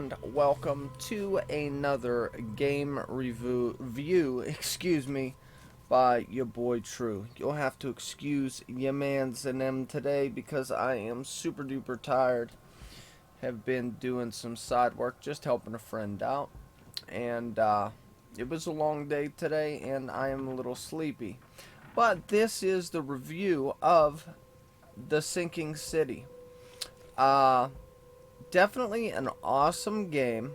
and welcome to another game review, excuse me, by your boy True. You'll have to excuse your mans and them today because I am super duper tired. Have been doing some side work, just helping a friend out, and it was a long day today, and I am a little sleepy. But this is the review of The Sinking City. Uh, Definitely an awesome game.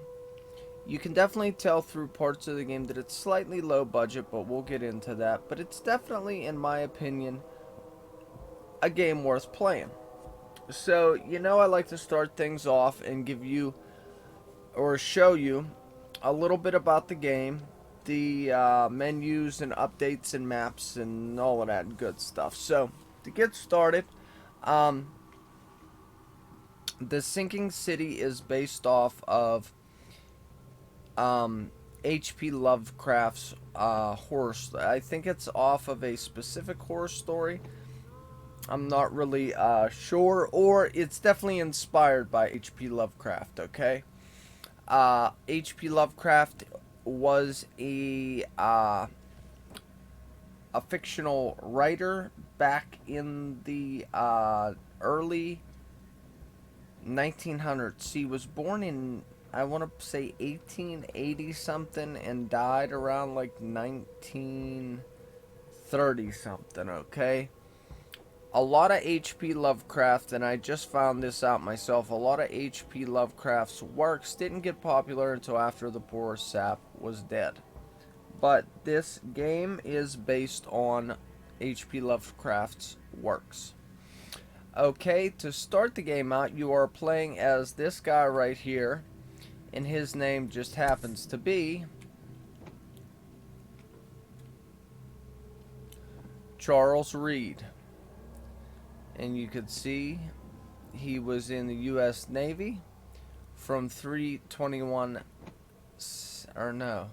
You can definitely tell through parts of the game that it's slightly low budget, but we'll get into that. But it's definitely, in my opinion, a game worth playing. So, I like to start things off and give you or show you a little bit about the game, the menus and updates and maps and all of that good stuff. So, to get started, um, the Sinking City is based off of H.P. Lovecraft's horror. I think it's off of a specific horror story. I'm not really sure, or it's definitely inspired by H.P. Lovecraft. Okay, H.P. Lovecraft was a fictional writer back in the early 1900s. He was born in, I want to say, 1880 something and died around like 1930 something, okay? A lot of H.P. Lovecraft, and I just found this out myself, a lot of H.P. Lovecraft's works didn't get popular until after the poor sap was dead. But this game is based on H.P. Lovecraft's works. Okay, to start the game out, you are playing as this guy right here, and his name just happens to be Charles Reed. And you could see he was in the U.S. Navy from 321, or no,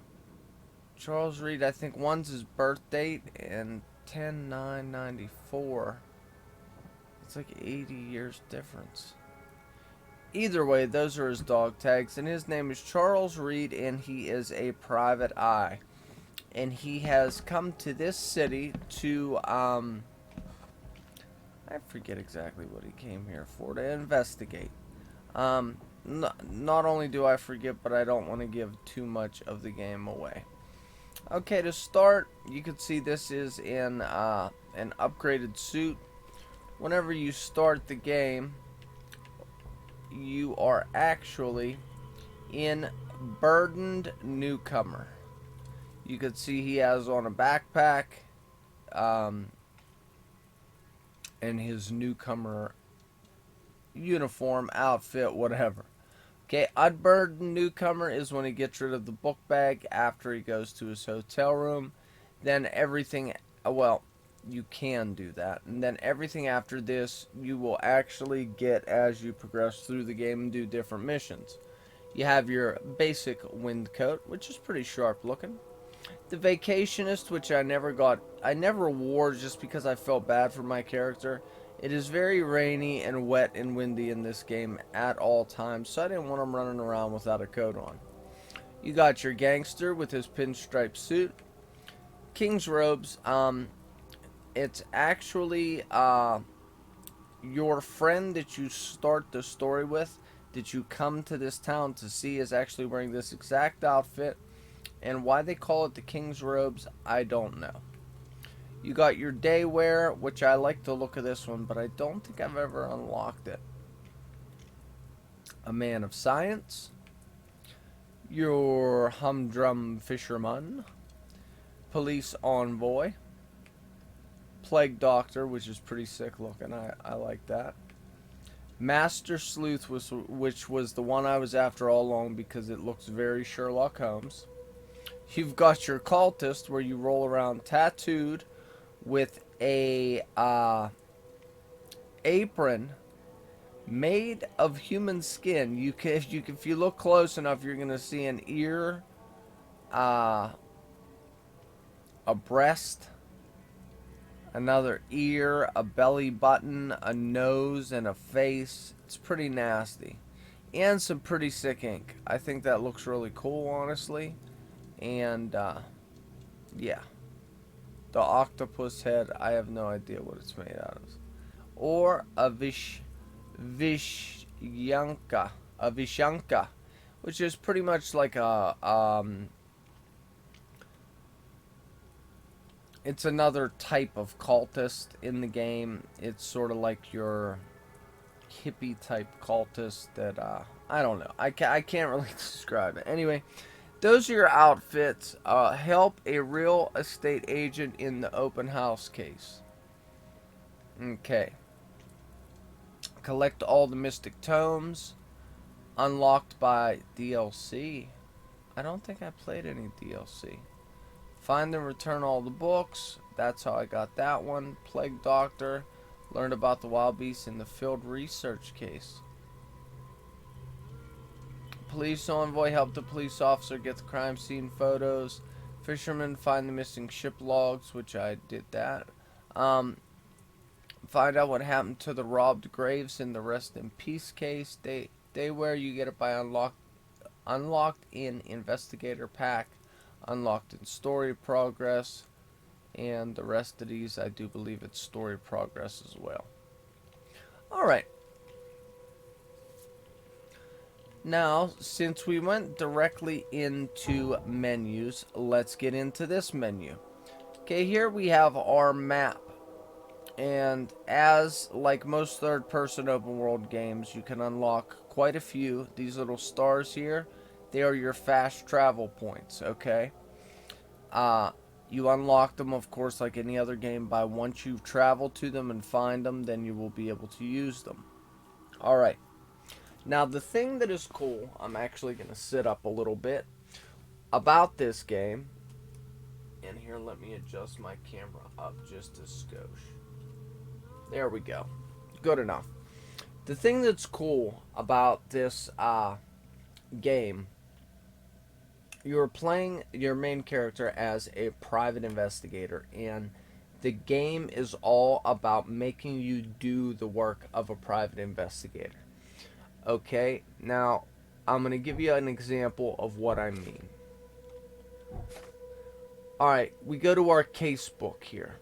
Charles Reed, I think one's his birth date, and 10/9/94. It's like 80 years difference. Either way, those are his dog tags, and his name is Charles Reed, and he is a private eye. And he has come to this city to, I forget exactly what he came here for, to investigate. Not only do I forget, but I don't want to give too much of the game away. Okay, to start, you can see this is in an upgraded suit. Whenever you start the game, you are actually in Burdened Newcomer. You can see he has on a backpack and his newcomer uniform, outfit, whatever. Okay, Unburdened Newcomer is when he gets rid of the book bag after he goes to his hotel room. Then everything, well, you can do that. And then everything after this, you will actually get as you progress through the game and do different missions. You have your basic wind coat, which is pretty sharp looking. The Vacationist, which I never wore just because I felt bad for my character. It is very rainy and wet and windy in this game at all times, so I didn't want him running around without a coat on. You got your Gangster with his pinstripe suit. King's Robes, it's actually your friend that you start the story with, that you come to this town to see, is actually wearing this exact outfit. And why they call it the King's Robes, I don't know. You got your Day Wear, which I like the look of this one, but I don't think I've ever unlocked it. A Man of Science. Your Humdrum Fisherman. Police Envoy. Plague Doctor, which is pretty sick looking. I like that. Master Sleuth, which was the one I was after all along because it looks very Sherlock Holmes. You've got your Cultist, where you roll around tattooed with a apron made of human skin. If you look close enough, you're gonna see an ear, a breast, another ear, a belly button, a nose, and a face. It's pretty nasty. and some pretty sick ink. I think that looks really cool, honestly. And yeah, the octopus head, I have no idea what it's made out of. Or a vishyanka, a vishanka, which is pretty much like a it's another type of cultist in the game. It's sort of like your hippie type cultist that I don't know. I can't really describe it. Anyway, those are your outfits. Help a real estate agent in the open house case. Okay. Collect all the mystic tomes. Unlocked by DLC. I don't think I played any DLC. Find and return all the books. That's how I got that one. Plague Doctor. Learn about the wild beasts in the field research case. Police envoy. Help the police officer get the crime scene photos. Fisherman. Find the missing ship logs, which I did that. Find out what happened to the robbed graves in the rest in peace case. They where you get it by unlocked in investigator pack. Unlocked in story progress, and the rest of these I do believe it's story progress as well. Alright, now since we went directly into menus, let's get into this menu. Okay, here we have our map, and as like most third person open world games, you can unlock quite a few. These little stars here, they are your fast travel points. Okay, you unlock them, of course, like any other game, by once you've traveled to them and find them, then you will be able to use them. Alright. Now, the thing that is cool, I'm actually going to sit up a little bit, about this game, and here, let me adjust my camera up just a skosh. There we go. Good enough. The thing that's cool about this game, you're playing your main character as a private investigator, and the game is all about making you do the work of a private investigator. Okay, now I'm going to give you an example of what I mean. Alright, we go to our case book here,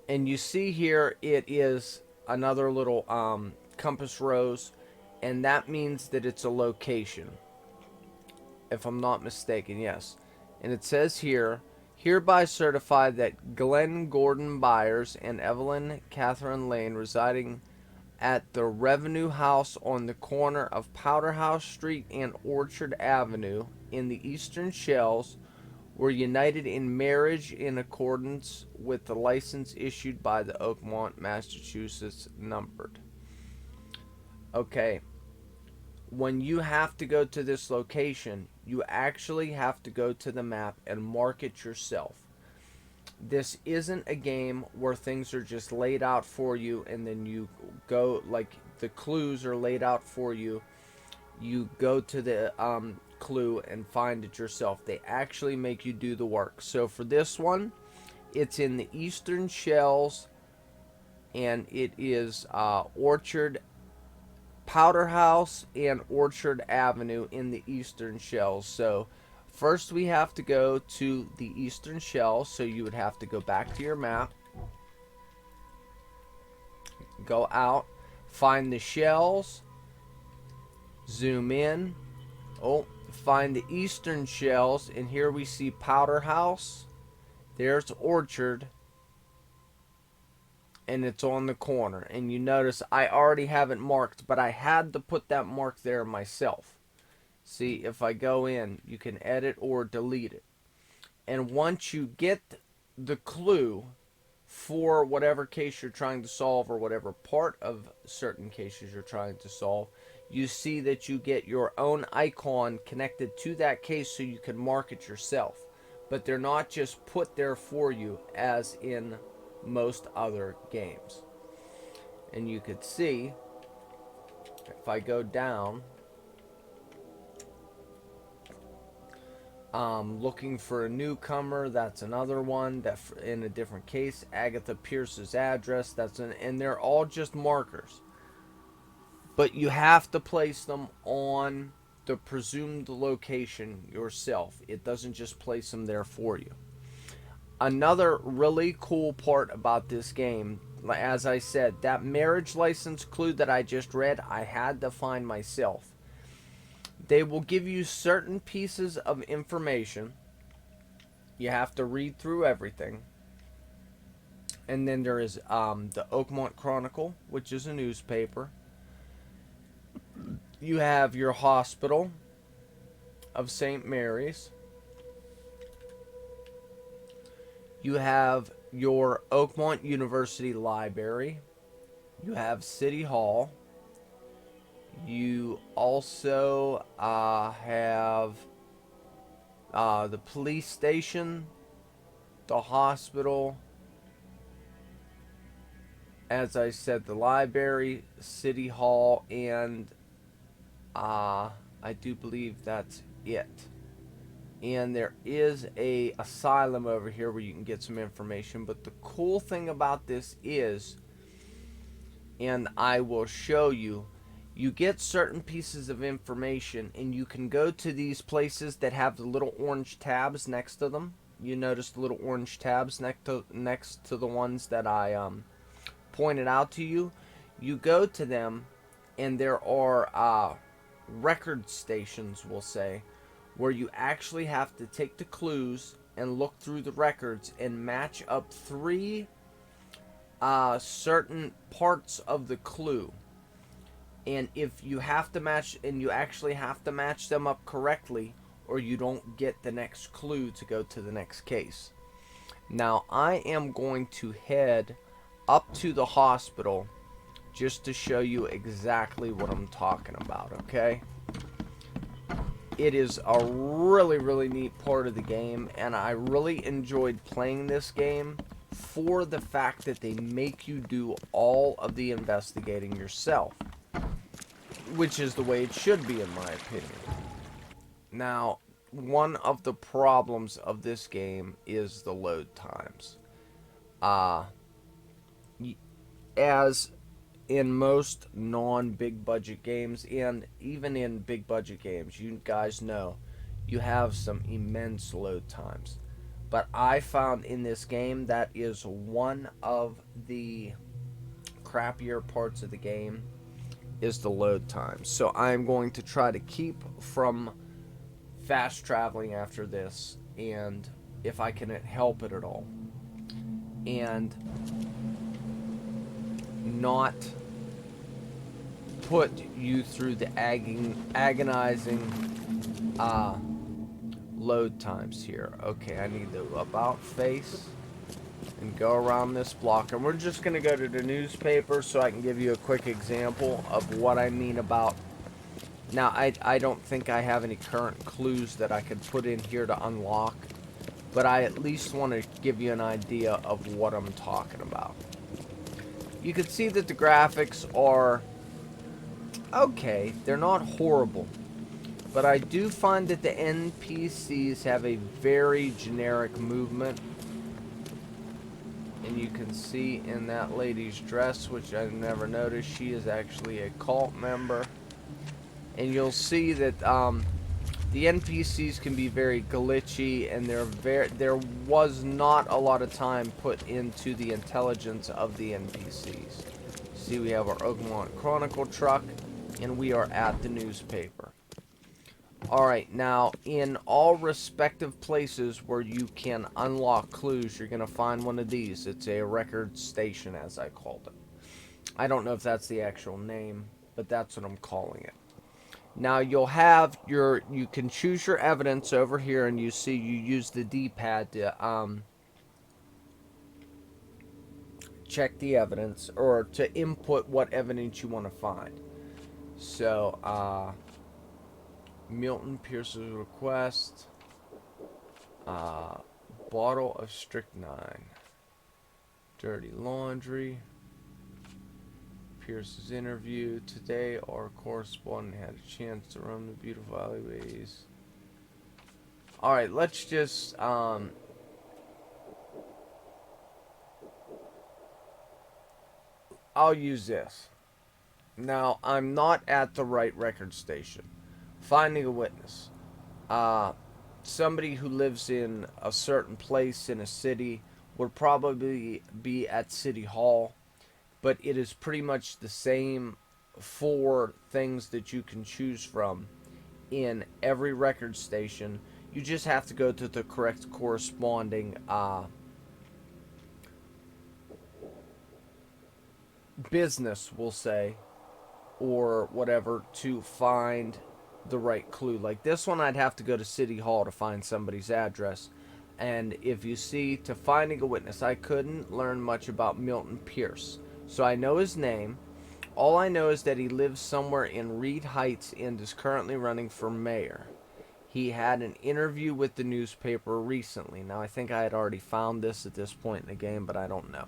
and you see here it is another little compass rose, and that means that it's a location, if I'm not mistaken. Yes. And it says here, hereby certified that Glenn Gordon Byers and Evelyn Catherine Lane, residing at the Revenue House on the corner of Powderhouse Street and Orchard Avenue in the Eastern Shells, were united in marriage in accordance with the license issued by the Oakmont, Massachusetts, numbered. Okay. When you have to go to this location, you actually have to go to the map and mark it yourself. This isn't a game where things are just laid out for you and then you go, like the clues are laid out for you. You go to the clue and find it yourself. They actually make you do the work. So for this one, it's in the Eastern Shells, and it is Orchard, Powderhouse, and Orchard Avenue in the Eastern Shells. So first we have to go to the Eastern Shells, so you would have to go back to your map, go out, find the shells, zoom in, find the Eastern Shells, and here we see Powderhouse, there's Orchard, and it's on the corner. And you notice I already have it marked, but I had to put that mark there myself. See, if I go in, you can edit or delete it. And once you get the clue for whatever case you're trying to solve, or whatever part of certain cases you're trying to solve, you see that you get your own icon connected to that case, so you can mark it yourself. But they're not just put there for you as in most other games. And you could see, if I go down, looking for a newcomer, that's another one that in a different case. Agatha Pierce's address, and they're all just markers. but you have to place them on the presumed location yourself. It doesn't just place them there for you. Another really cool part about this game, as I said, that marriage license clue that I just read, I had to find myself. They will give you certain pieces of information. You have to read through everything. And then there is the Oakmont Chronicle, which is a newspaper. You have your hospital of St. Mary's. You have your Oakmont University Library. You have City Hall. You also have the police station, the hospital, as I said, the library, City Hall, and I do believe that's it. And there is a asylum over here where you can get some information. But the cool thing about this is, and I will show you, you get certain pieces of information and you can go to these places that have the little orange tabs next to them. You notice the little orange tabs next to the ones that I pointed out to you. You go to them and there are record stations, we'll say, where you actually have to take the clues and look through the records and match up 3 certain parts of the clue. And if you have to match, and you actually have to match them up correctly, or you don't get the next clue to go to the next case. Now, I am going to head up to the hospital just to show you exactly what I'm talking about, okay? It is a really, really neat part of the game, and I really enjoyed playing this game for the fact that they make you do all of the investigating yourself, which is the way it should be, in my opinion. Now, one of the problems of this game is the load times. As in most non-big budget games, and even in big budget games, you guys know you have some immense load times. But I found in this game that is one of the crappier parts of the game is the load time. So I'm going to try to keep from fast traveling after this, and if I can help it at all, and not put you through the agonizing load times here. Okay, I need the about face and go around this block, and we're just going to go to the newspaper so I can give you a quick example of what I mean about. Now, I don't think I have any current clues that I could put in here to unlock, but I at least want to give you an idea of what I'm talking about. You can see that the graphics are okay. They're not horrible, but I do find that the NPCs have a very generic movement. And you can see in that lady's dress, which I've never noticed, she is actually a cult member. And you'll see that the NPCs can be very glitchy, and there was not a lot of time put into the intelligence of the NPCs. See, we have our Oakmont Chronicle truck, and we are at the newspaper. Alright, now, in all respective places where you can unlock clues, you're going to find one of these. It's a record station, as I called it. I don't know if that's the actual name, but that's what I'm calling it. Now, you'll have you can choose your evidence over here, and you see you use the D-pad to check the evidence, or to input what evidence you want to find. So, Milton Pierce's request, bottle of strychnine, dirty laundry, Pierce's interview. Today, our correspondent had a chance to roam the beautiful alleyways. Alright, let's just, I'll use this. Now, I'm not at the right record station. Finding a witness. Uh, Somebody who lives in a certain place in a city would probably be at City Hall, but it is pretty much the same four things that you can choose from in every record station. You just have to go to the correct corresponding business, we'll say, or whatever, to find the right clue. Like this one, I'd have to go to City Hall to find somebody's address. And if you see, to finding a witness, I couldn't learn much about Milton Pierce. So I know his name. All I know is that he lives somewhere in Reed Heights and is currently running for mayor. He had an interview with the newspaper recently. Now, I think I had already found this at this point in the game, but I don't know.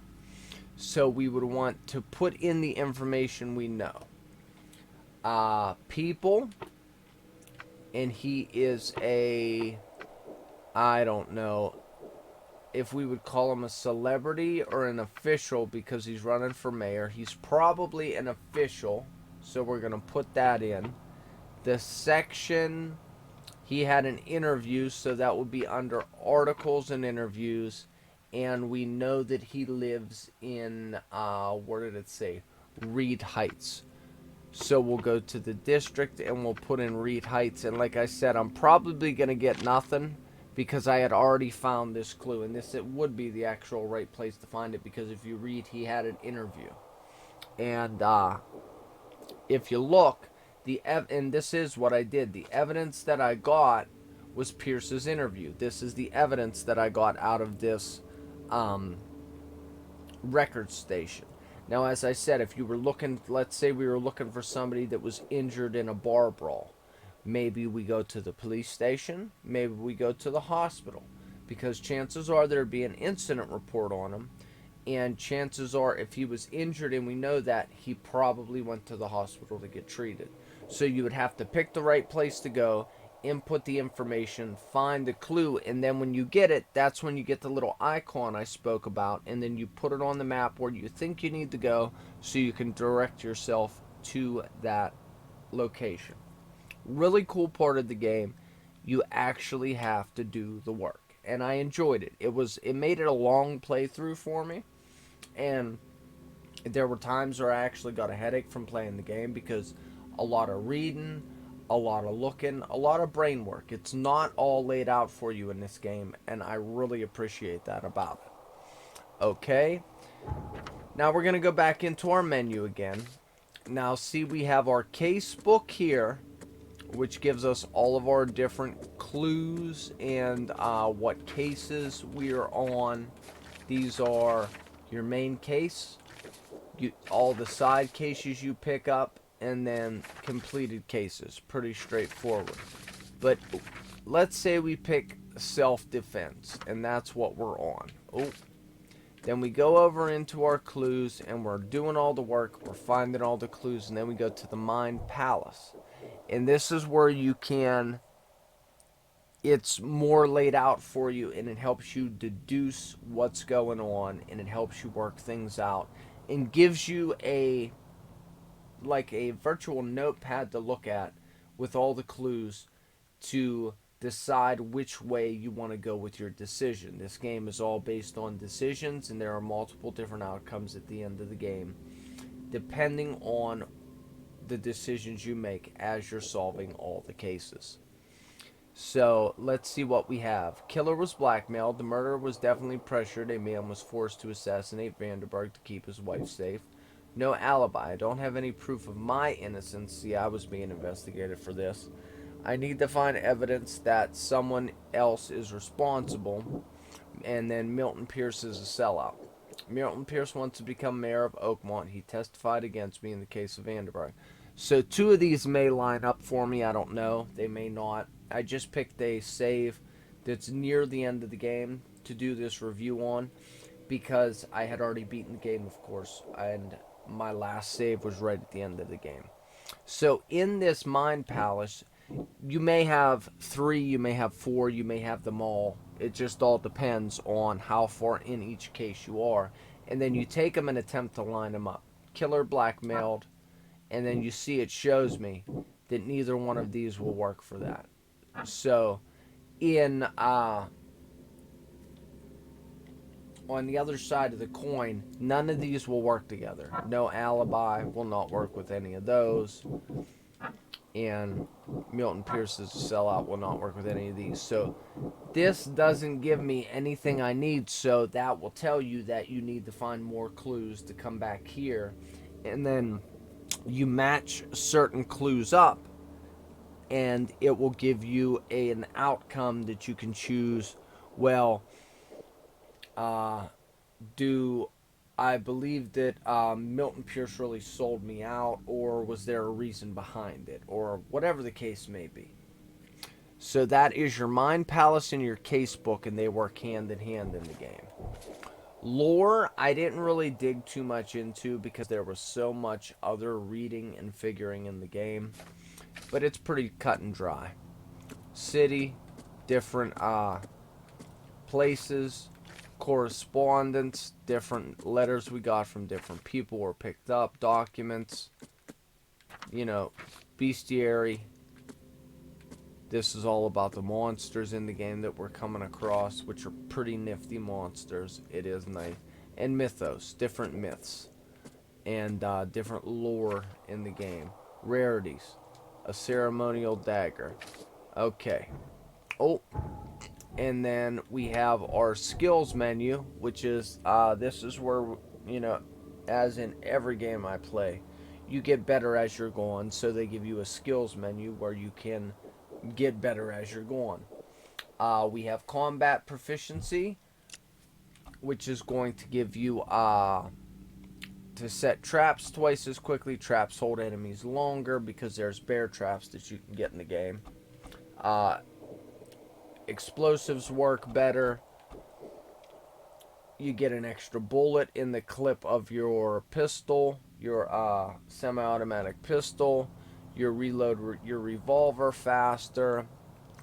So we would want to put in the information we know. People, and he is a, I don't know if we would call him a celebrity or an official because he's running for mayor. He's probably an official, so we're going to put that in. The section, he had an interview, so that would be under articles and interviews. And we know that he lives in, where did it say? Reed Heights. So we'll go to the district and we'll put in Reed Heights. And like I said, I'm probably going to get nothing because I had already found this clue. And it would be the actual right place to find it because if you read, he had an interview. And if you look, and this is what I did. The evidence that I got was Pierce's interview. This is the evidence that I got out of this record station. Now, as I said, if you were looking, let's say we were looking for somebody that was injured in a bar brawl, maybe we go to the police station, maybe we go to the hospital, because chances are there'd be an incident report on him, and chances are if he was injured and we know that, he probably went to the hospital to get treated. So you would have to pick the right place to go, input the information, find the clue, and then when you get it, that's when you get the little icon I spoke about, and then you put it on the map where you think you need to go so you can direct yourself to that location. Really cool part of the game. You actually have to do the work, and I enjoyed it. It made it a long playthrough for me, and there were times where I actually got a headache from playing the game because a lot of reading, a lot of looking, a lot of brain work. It's not all laid out for you in this game, and I really appreciate that about it. Okay, now we're going to go back into our menu again. Now, see, we have our case book here, which gives us all of our different clues and what cases we are on. These are your main case, all the side cases you pick up, and then completed cases. Pretty straightforward. But let's say we pick self-defense, and that's what we're on. Oh, then we go over into our clues, and we're doing all the work. We're finding all the clues, and then we go to the Mind Palace. And this is where you can, it's more laid out for you, and it helps you deduce what's going on, and it helps you work things out, and gives you like a virtual notepad to look at with all the clues to decide which way you want to go with your decision. This game is all based on decisions, and there are multiple different outcomes at the end of the game, depending on the decisions you make as you're solving all the cases. So let's see what we have. Killer was blackmailed. The murderer was definitely pressured. A man was forced to assassinate Vanderberg to keep his wife safe. No alibi. I don't have any proof of my innocence. See, I was being investigated for this. I need to find evidence that someone else is responsible. And then Milton Pierce is a sellout. Milton Pierce wants to become mayor of Oakmont. He testified against me in the case of Vanderberg. So two of these may line up for me. I don't know. They may not. I just picked a save that's near the end of the game to do this review on because I had already beaten the game, of course, and my last save was right at the end of the game. So in this Mind Palace, you may have 3, you may have 4, you may have them all. It just all depends on how far in each case you are. And then you take them and attempt to line them up. Killer blackmailed, and then you see it shows me that neither one of these will work for that. So in on the other side of the coin, none of these will work together. No alibi will not work with any of those. And Milton Pierce's sellout will not work with any of these. So this doesn't give me anything I need. So that will tell you that you need to find more clues to come back here. And then you match certain clues up, and it will give you an outcome that you can choose. Well, do I believe that Milton Pierce really sold me out, or was there a reason behind it, or whatever the case may be? So that is your Mind Palace and your casebook, and they work hand in hand in the game. Lore, I didn't really dig too much into because there was so much other reading and figuring in the game, but it's pretty cut and dry. City, different places, correspondence, different letters we got from different people were picked up, documents, bestiary. This is all about the monsters in the game that we're coming across, which are pretty nifty monsters. It is nice. And mythos, different myths, and different lore in the game. Rarities, a ceremonial dagger. Okay. Oh, and then we have our skills menu, which is this is where as in every game I play, you get better as you're going. So they give you a skills menu where you can get better as you're going. We have combat proficiency, which is going to give you to set traps twice as quickly. Traps hold enemies longer because there's bear traps that you can get in the game. Explosives work better. You get an extra bullet in the clip of your pistol, your semi-automatic pistol. You reload your revolver faster.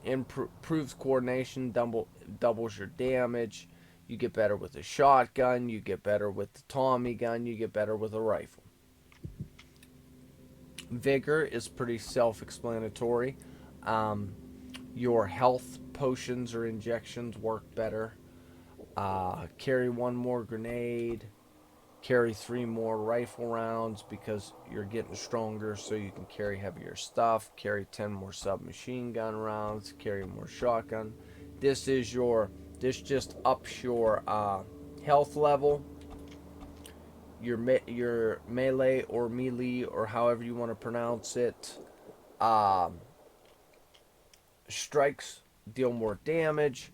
Improves coordination, doubles your damage. You get better with a shotgun. You get better with the Tommy gun. You get better with a rifle. Vigor is pretty self-explanatory. Your health potions or injections work better. Carry one more grenade. Carry 3 more rifle rounds because you're getting stronger, so you can carry heavier stuff. Carry 10 more submachine gun rounds. Carry more shotgun. This just ups your health level. Your melee or melee or however you want to pronounce it. Strikes deal more damage.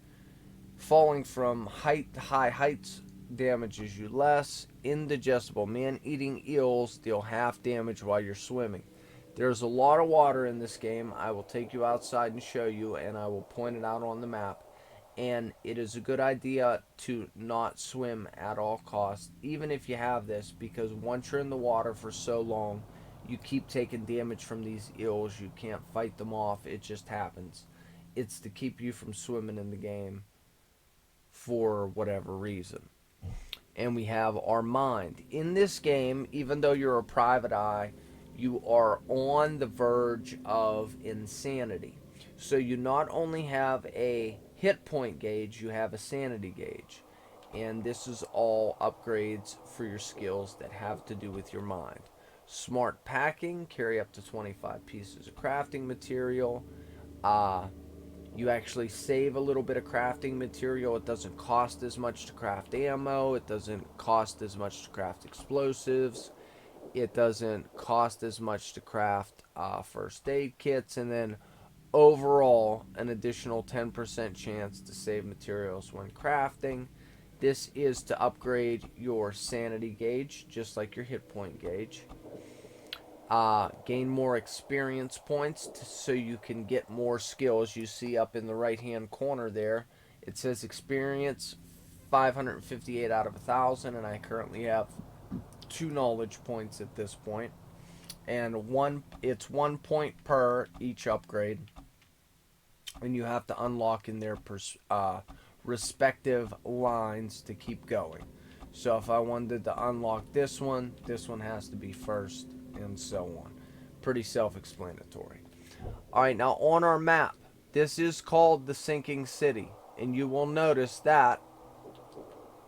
Falling from high heights damages you less. Indigestible man-eating eels deal half damage while you're swimming. There's a lot of water in this game. I will take you outside and show you, and I will point it out on the map. And it is a good idea to not swim at all costs, even if you have this, because once you're in the water for so long, you keep taking damage from these eels. You can't fight them off. It just happens. It's to keep you from swimming in the game for whatever reason. And we have our mind. In this game, even though you're a private eye, you are on the verge of insanity. So you not only have a hit point gauge, you have a sanity gauge. And this is all upgrades for your skills that have to do with your mind. Smart packing, carry up to 25 pieces of crafting material. You actually save a little bit of crafting material. It doesn't cost as much to craft ammo. It doesn't cost as much to craft explosives. It doesn't cost as much to craft first aid kits. And then overall, an additional 10% chance to save materials when crafting. This is to upgrade your sanity gauge, just like your hit point gauge. Gain more experience points so you can get more skills. You see up in the right hand corner there, it says experience 558 out of 1,000, and I currently have 2 knowledge points at this point. And it's 1 point per each upgrade, and you have to unlock in their respective lines to keep going. So if I wanted to unlock this one has to be first. and so on. Pretty self-explanatory. Alright, now on our map, this is called the Sinking City. And you will notice that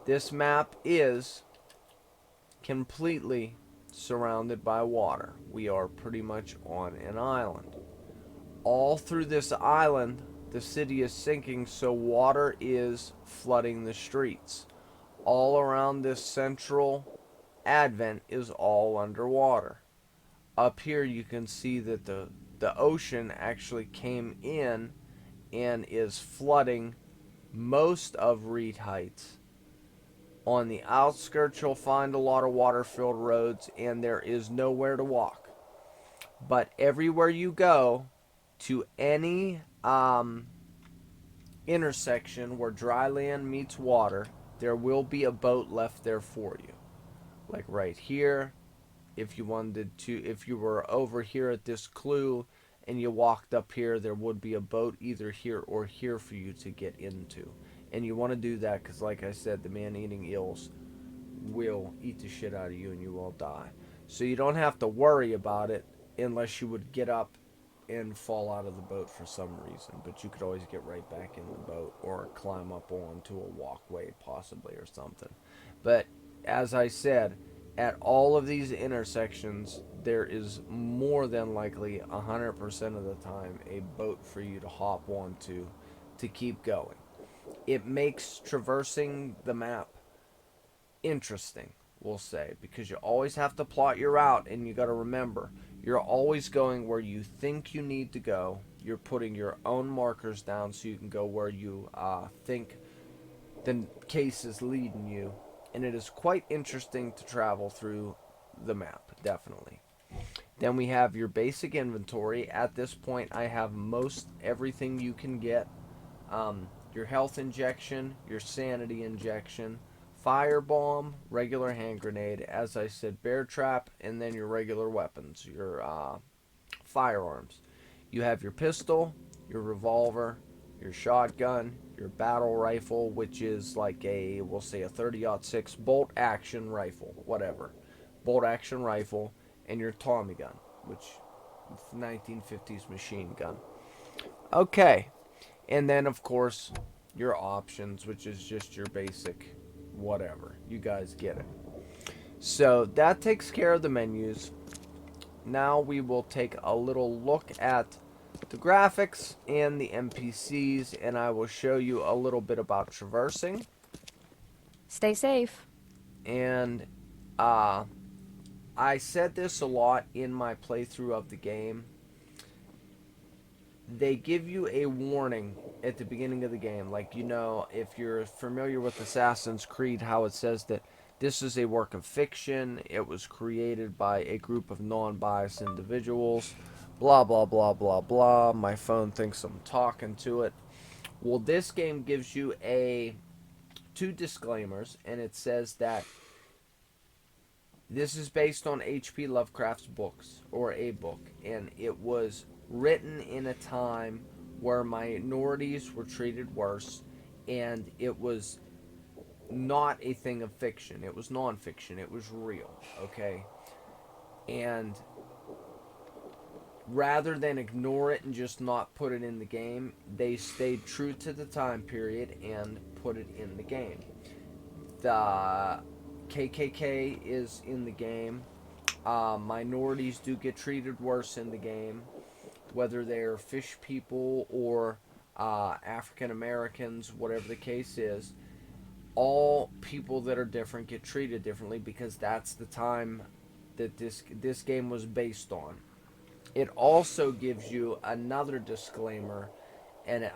this map is completely surrounded by water. We are pretty much on an island. All through this island, the city is sinking, so water is flooding the streets. All around this central advent is all underwater. Up here you can see that the ocean actually came in and is flooding most of Reed Heights. On the outskirts you'll find a lot of water-filled roads, and there is nowhere to walk. But everywhere you go, to any intersection where dry land meets water, there will be a boat left there for you. Like right here, if you were over here at this clue and you walked up here, there would be a boat either here or here for you to get into. And you want to do that because, like I said, the man-eating eels will eat the shit out of you and you will die. So you don't have to worry about it unless you would get up and fall out of the boat for some reason. But you could always get right back in the boat or climb up onto a walkway possibly or something. But as I said, at all of these intersections, there is more than likely 100% of the time a boat for you to hop onto to keep going. It makes traversing the map interesting, we'll say, because you always have to plot your route, and you got to remember, you're always going where you think you need to go. You're putting your own markers down so you can go where you think the case is leading you, and it is quite interesting to travel through the map, definitely. Then we have your basic inventory. At this point, I have most everything you can get. Your health injection, your sanity injection, firebomb, regular hand grenade, as I said, bear trap, and then your regular weapons, your firearms. You have your pistol, your revolver, your shotgun, your battle rifle, which is like we'll say a 30-06 bolt action rifle, whatever. Bolt action rifle, and your Tommy gun, which is 1950s machine gun. Okay, and then of course your options, which is just your basic whatever. You guys get it. So that takes care of the menus. Now we will take a little look at the graphics and the NPCs, and I will show you a little bit about traversing. Stay safe. And I said this a lot in my playthrough of the game. They give you a warning at the beginning of the game. Like, you know, if you're familiar with Assassin's Creed, how it says that this is a work of fiction. It was created by a group of non-biased individuals. Blah, blah, blah, blah, blah. My phone thinks I'm talking to it. Well, this game gives you two disclaimers, and it says that this is based on H.P. Lovecraft's books, or a book, and it was written in a time where minorities were treated worse, and it was not a thing of fiction. It was non-fiction. It was real, okay? And rather than ignore it and just not put it in the game, they stayed true to the time period and put it in the game. The KKK is in the game. Minorities do get treated worse in the game, whether they're fish people or African Americans, whatever the case is. All people that are different get treated differently because that's the time that this game was based on. It also gives you another disclaimer, and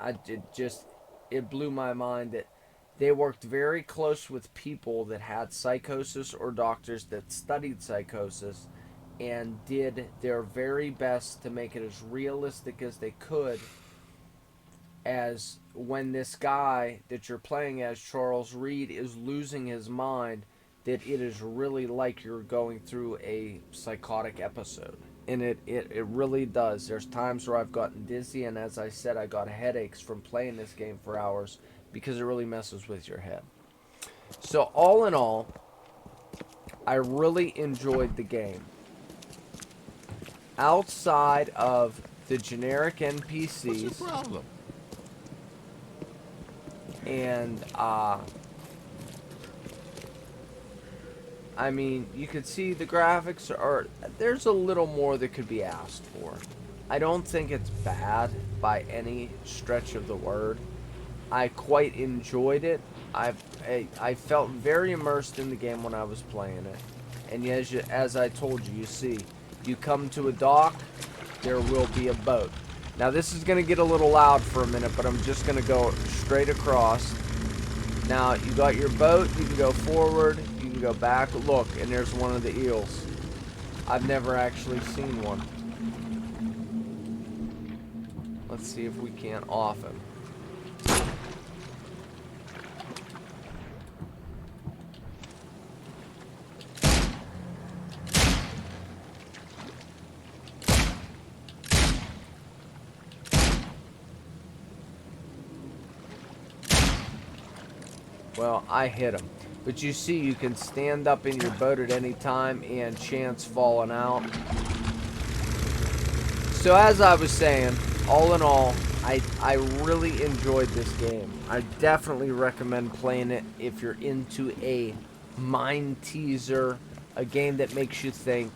it blew my mind that they worked very close with people that had psychosis or doctors that studied psychosis and did their very best to make it as realistic as they could, as when this guy that you're playing as, Charles Reed, is losing his mind, that it is really like you're going through a psychotic episode. And it really does. There's times where I've gotten dizzy, and as I said, I got headaches from playing this game for hours because it really messes with your head. So all in all, I really enjoyed the game. outside of the generic What's your NPCs problem? and I mean, you could see the graphics are, there's a little more that could be asked for. I don't think it's bad by any stretch of the word. I quite enjoyed it. I felt very immersed in the game when I was playing it. And as I told you, you see, you come to a dock, there will be a boat. Now this is going to get a little loud for a minute, but I'm just going to go straight across. Now you got your boat, you can go forward, you can go back. Look, and there's one of the eels. I've never actually seen one. Let's see if we can't off him. Well, I hit him. But you see, you can stand up in your boat at any time and chance falling out. So as I was saying, all in all, I really enjoyed this game. I definitely recommend playing it if you're into a mind teaser, a game that makes you think,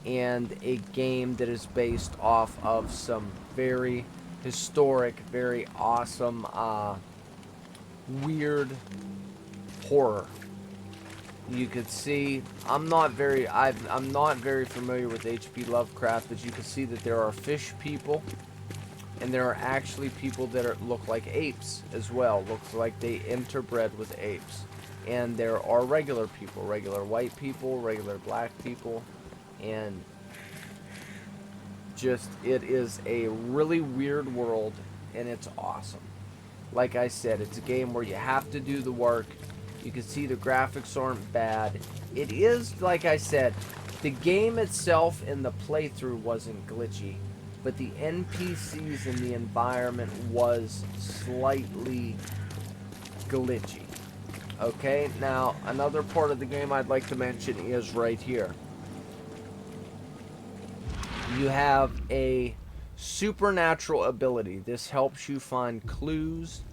and a game that is based off of some very historic, very awesome, weird horror. You could see, I'm not very familiar with H.P. Lovecraft, but you can see that there are fish people, and there are actually people that look like apes as well. Looks like they interbred with apes. And there are regular people, regular white people, regular black people, and just, it is a really weird world, and it's awesome. Like I said, it's a game where you have to do the work. You can see the graphics aren't bad. It is, like I said, the game itself in the playthrough wasn't glitchy, but the NPCs in the environment was slightly glitchy. Okay, now another part of the game I'd like to mention is right here. You have a supernatural ability. This helps you find clues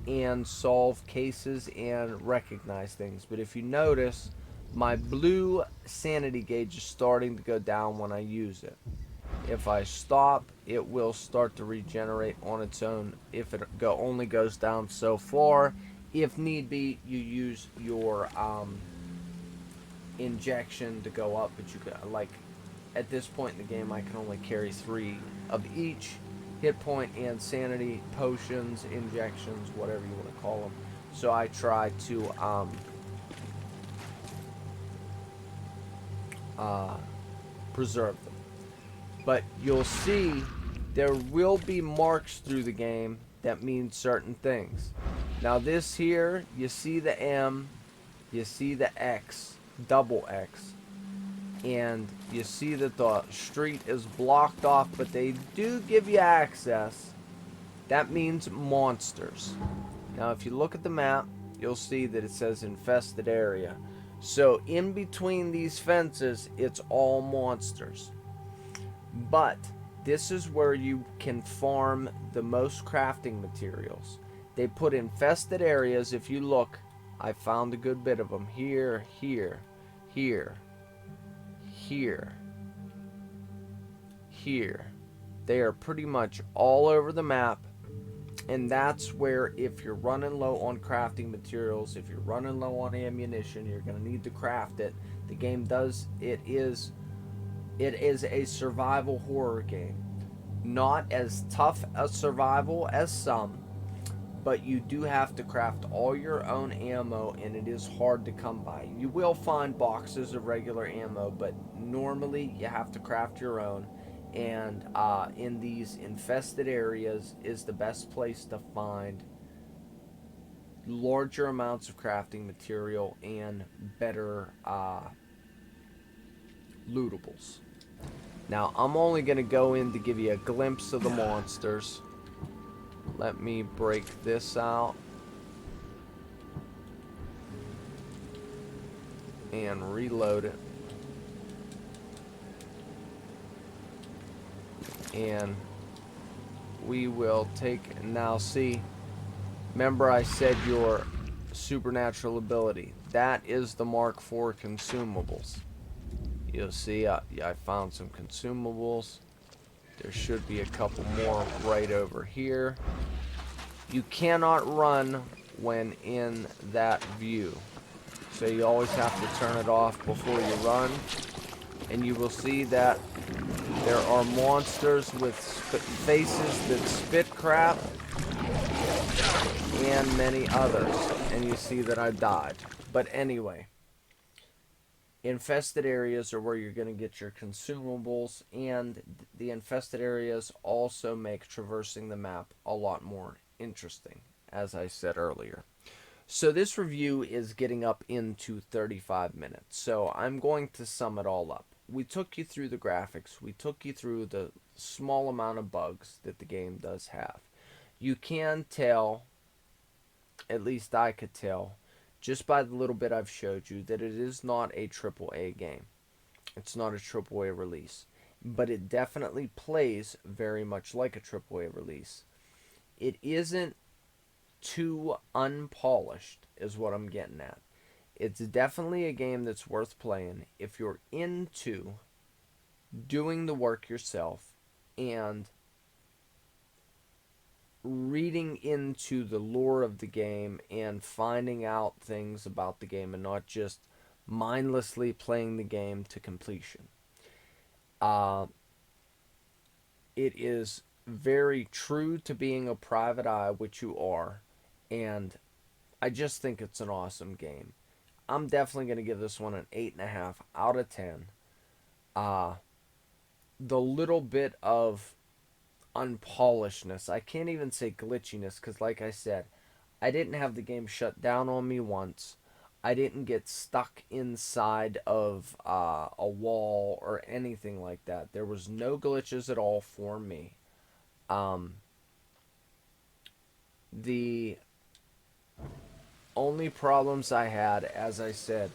and solve cases and recognize things. But if you notice, my blue sanity gauge is starting to go down when I use it. If I stop, it will start to regenerate on its own if it only goes down so far. If need be, you use your injection to go up, but you can, like, at this point in the game, I can only carry 3 of each: hit point and sanity, potions, injections, whatever you want to call them. So I try to preserve them. But you'll see there will be marks through the game that mean certain things. Now this here, you see the M, you see the X, double X, and you see that the street is blocked off, but they do give you access. That means monsters. Now if you look at the map, you'll see that it says infested area. So in between these fences, it's all monsters. But this is where you can farm the most crafting materials. They put infested areas. If you look, I found a good bit of them here, here, here, here, here. They are pretty much all over the map. And that's where, if you're running low on crafting materials, if you're running low on ammunition, you're going to need to craft it. The game does, it is a survival horror game. Not as tough a survival as some, but you do have to craft all your own ammo, and it is hard to come by. You will find boxes of regular ammo, but normally you have to craft your own. And in these infested areas is the best place to find larger amounts of crafting material and better lootables. Now I'm only going to go in to give you a glimpse of the monsters. Let me break this out and reload it. And we will take, now see, remember I said your supernatural ability. That is the mark for consumables. You'll see I found some consumables. There should be a couple more right over here. You cannot run when in that view. So you always have to turn it off before you run. And you will see that there are monsters with faces that spit crap and many others. And you see that I died. But anyway, infested areas are where you're going to get your consumables, and the infested areas also make traversing the map a lot more interesting, as I said earlier. So this review is getting up into 35 minutes, so I'm going to sum it all up. We took you through the graphics, we took you through the small amount of bugs that the game does have. You can tell, at least I could tell, just by the little bit I've showed you, that it is not a AAA game. It's not a AAA release. But it definitely plays very much like a AAA release. It isn't too unpolished, is what I'm getting at. It's definitely a game that's worth playing if you're into doing the work yourself and reading into the lore of the game and finding out things about the game and not just mindlessly playing the game to completion. Uh, it is very true to being a private eye, which you are, and I just think it's an awesome game. I'm definitely going to give this one an 8.5 out of 10. Uh, the little bit of unpolishedness, I can't even say glitchiness, because like I said, I didn't have the game shut down on me once. I didn't get stuck inside of a wall or anything like that. There was no glitches at all for me. Um, the only problems I had, as I said,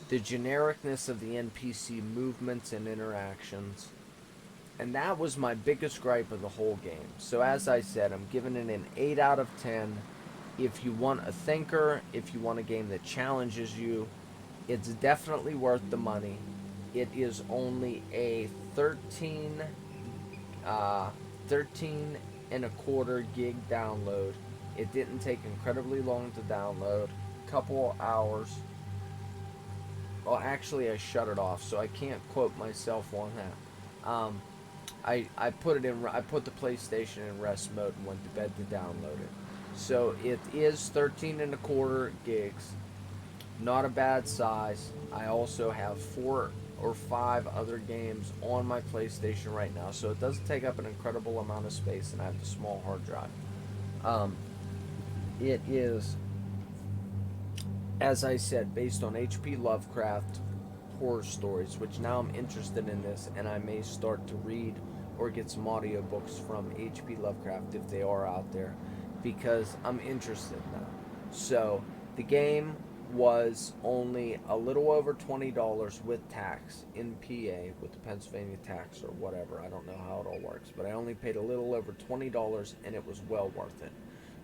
the genericness of the NPC movements and interactions. And that was my biggest gripe of the whole game. So as I said, I'm giving it an 8 out of 10. If you want a thinker, if you want a game that challenges you, it's definitely worth the money. It is only a 13 and a quarter gig download. It didn't take incredibly long to download. Couple hours. Well, actually, I shut it off, so I can't quote myself on that. I put the PlayStation in rest mode and went to bed to download it. So it is 13 and a quarter gigs. Not a bad size. I also have 4 or 5 other games on my PlayStation right now, so it doesn't take up an incredible amount of space, and I have a small hard drive. It is, as I said, based on H.P. Lovecraft horror stories, which now I'm interested in this, and I may start to read or get some audiobooks from H.P. Lovecraft if they are out there, because I'm interested now. So the game was only a little over $20 with tax in PA, with the Pennsylvania tax or whatever. I don't know how it all works, but I only paid a little over $20 and it was well worth it.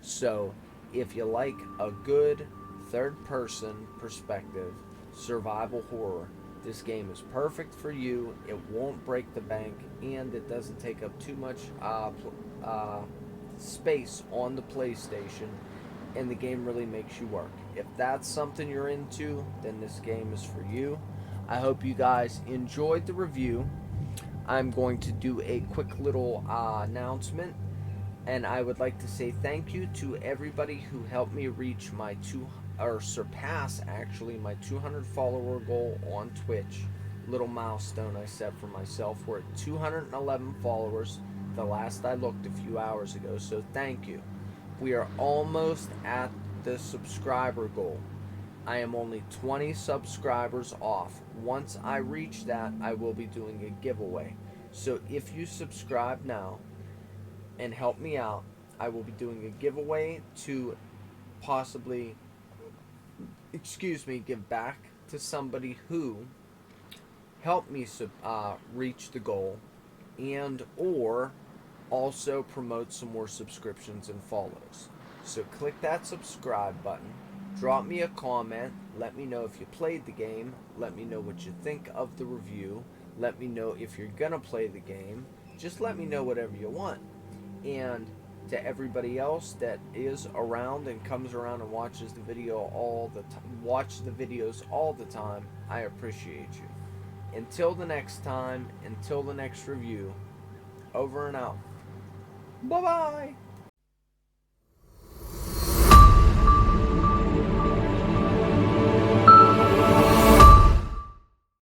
So if you like a good third person perspective survival horror, this game is perfect for you. It won't break the bank, and it doesn't take up too much space on the PlayStation, and the game really makes you work. If that's something you're into, then this game is for you. I hope you guys enjoyed the review. I'm going to do a quick little announcement, and I would like to say thank you to everybody who helped me reach my surpass actually my 200 follower goal on Twitch. Little milestone I set for myself. We're at 211 followers the last I looked a few hours ago, so thank you. We are almost at the subscriber goal. I am only 20 subscribers off. Once I reach that, I will be doing a giveaway. So if you subscribe now and help me out, I will be doing a giveaway to possibly, give back to somebody who helped me reach the goal. and or also promote some more subscriptions and follows. So click that subscribe button, drop me a comment, let me know if you played the game, let me know what you think of the review, let me know if you're gonna play the game, just let me know whatever you want. And to everybody else that is around and comes around and watches the video all the time, watch the videos all the time, I appreciate you. Until the next time, until the next review, over and out. Bye bye.